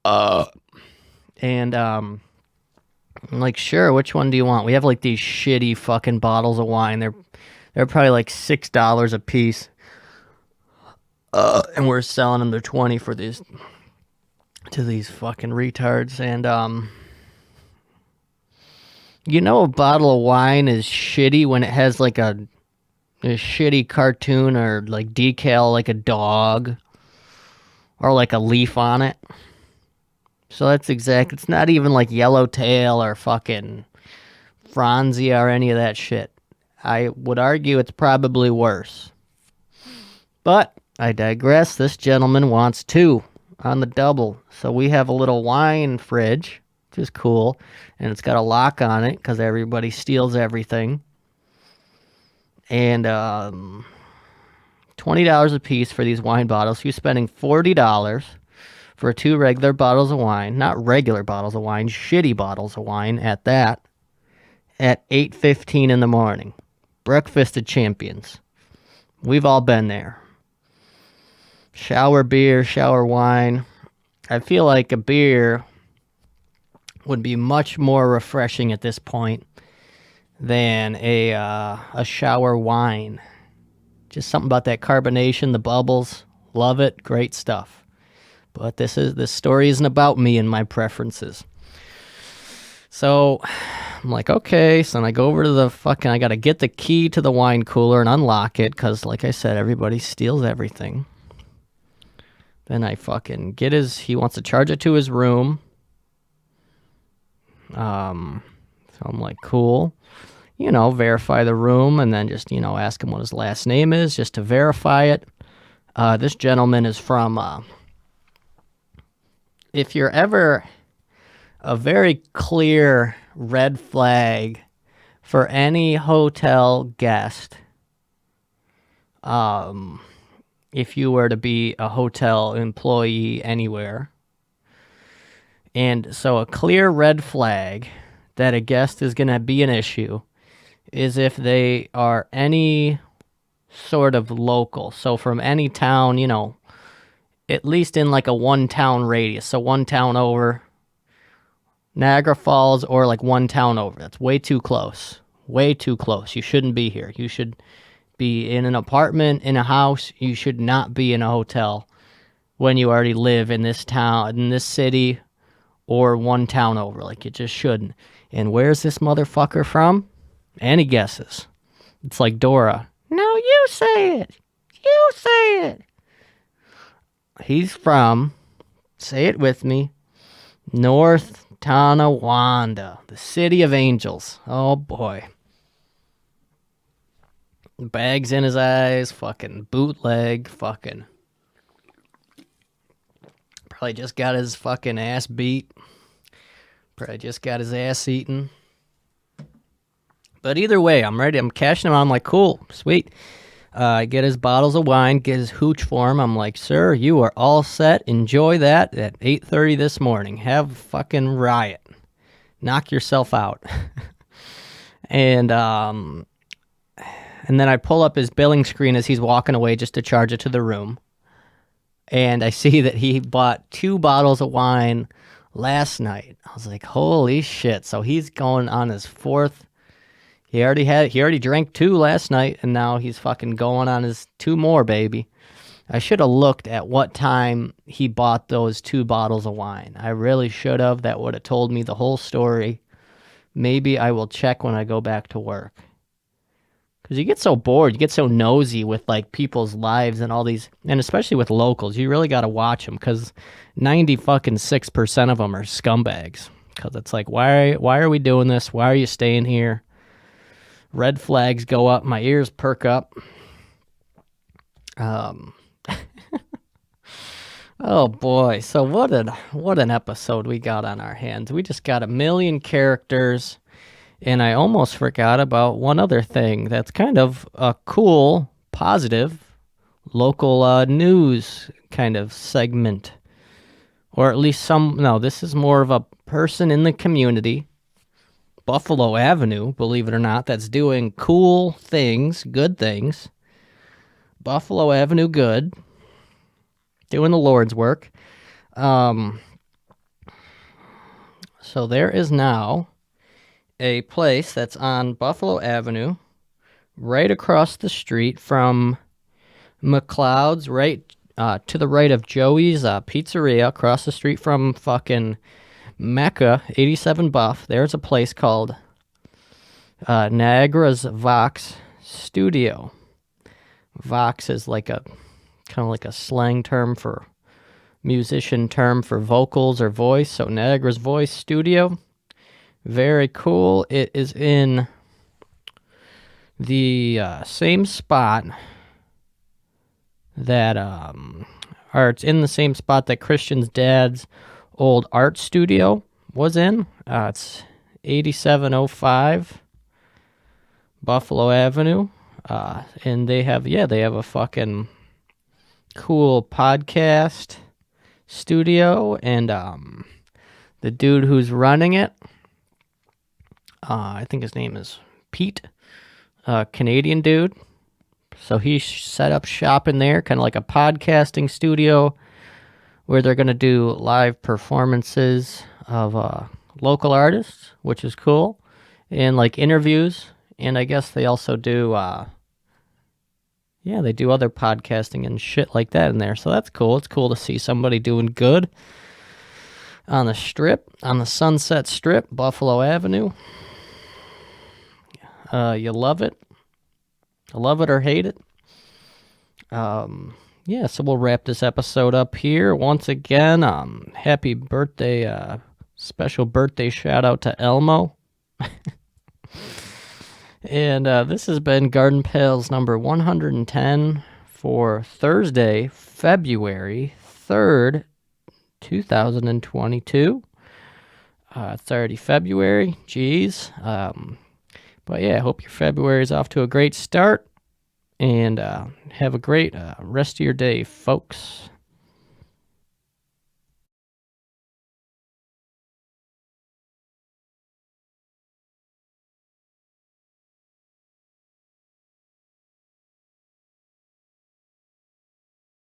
And I'm like, sure, which one do you want? We have like these shitty fucking bottles of wine. They're probably like $6 a piece. And we're selling them, they're 20 for these to these fucking retards. And You know, a bottle of wine is shitty when it has like a shitty cartoon or like decal, like a dog or like a leaf on it. So that's exact. It's not even like Yellowtail or fucking Franzia or any of that shit. I would argue it's probably worse. But I digress. This gentleman wants two on the double. So we have a little wine fridge, which is cool. And it's got a lock on it because everybody steals everything. And $20 a piece for these wine bottles. So you're spending $40 for two regular bottles of wine. Not regular bottles of wine, shitty bottles of wine at that. At 8:15 in the morning. Breakfast of champions. We've all been there. Shower beer, shower wine. I feel like a beer would be much more refreshing at this point than a shower wine. Just something about that carbonation, the bubbles. Love it. Great stuff. But this story isn't about me and my preferences. So I'm like, okay. So then I go over to I got to get the key to the wine cooler and unlock it because, like I said, everybody steals everything. Then I fucking he wants to charge it to his room. So I'm like, cool. Verify the room and then just, ask him what his last name is just to verify it. This gentleman is from, if you're ever a very clear red flag for any hotel guest, if you were to be a hotel employee anywhere. And so a clear red flag that a guest is going to be an issue is if they are any sort of local. So from any town, at least in like a one town radius. So one town over Niagara Falls or like one town over. That's way too close. Way too close. You shouldn't be here. You should be in an apartment, in a house. You should not be in a hotel when you already live in this town, in this city, or one town over. Like, you just shouldn't. And where's this motherfucker from? Any guesses? It's like Dora. No, you say it. You say it. He's from, say it with me, North Tonawanda, the city of angels. Oh, boy. Bags in his eyes, fucking bootleg, fucking. Probably just got his fucking ass beat. Probably just got his ass eaten. But either way, I'm ready. I'm cashing him out. I'm like, cool, sweet. I get his bottles of wine, get his hooch for him. I'm like, sir, you are all set. Enjoy that at 8:30 this morning. Have a fucking riot. Knock yourself out. And then I pull up his billing screen as he's walking away just to charge it to the room. And I see that he bought 2 bottles of wine last night. I was like, holy shit. So he's going on his 4th. He already drank 2 last night, and now he's fucking going on his 2 more, baby. I should have looked at what time he bought those 2 bottles of wine. I really should have. That would have told me the whole story. Maybe I will check when I go back to work. Because you get so bored, you get so nosy with like people's lives and all these, and especially with locals, you really got to watch them because 96% of them are scumbags. Because it's like, why are we doing this? Why are you staying here? Red flags go up, my ears perk up. Oh boy, so what an episode we got on our hands. We just got a million characters. And I almost forgot about one other thing that's kind of a cool, positive, local news kind of segment. Or at least this is more of a person in the community, Buffalo Avenue, believe it or not, that's doing cool things, good things. Buffalo Avenue good, doing the Lord's work. So there is now a place that's on Buffalo Avenue, right across the street from McLeod's, right to the right of Joey's Pizzeria, across the street from fucking Mecca, 87 Buff. There's a place called Niagara's Vox Studio. Vox is like a kind of like a slang term for musician term for vocals or voice. So Niagara's Voice Studio. Very cool. It is in the same spot that or it's in the same spot that Christian's dad's old art studio was in. It's 8705 Buffalo Avenue. And they have a fucking cool podcast studio, and the dude who's running it, I think his name is Pete, Canadian dude. So he set up shop in there, kind of like a podcasting studio where they're going to do live performances of local artists, which is cool, and like interviews. And I guess they also do, they do other podcasting and shit like that in there. So that's cool. It's cool to see somebody doing good on the strip, on the Sunset Strip, Buffalo Avenue. You love it. Love it or hate it. So we'll wrap this episode up here. Once again, happy birthday, special birthday shout out to Elmo. And this has been Garden Pails number 110 for Thursday, February 3rd, 2022. It's already February. Jeez. But yeah, I hope your February is off to a great start. And have a great rest of your day, folks.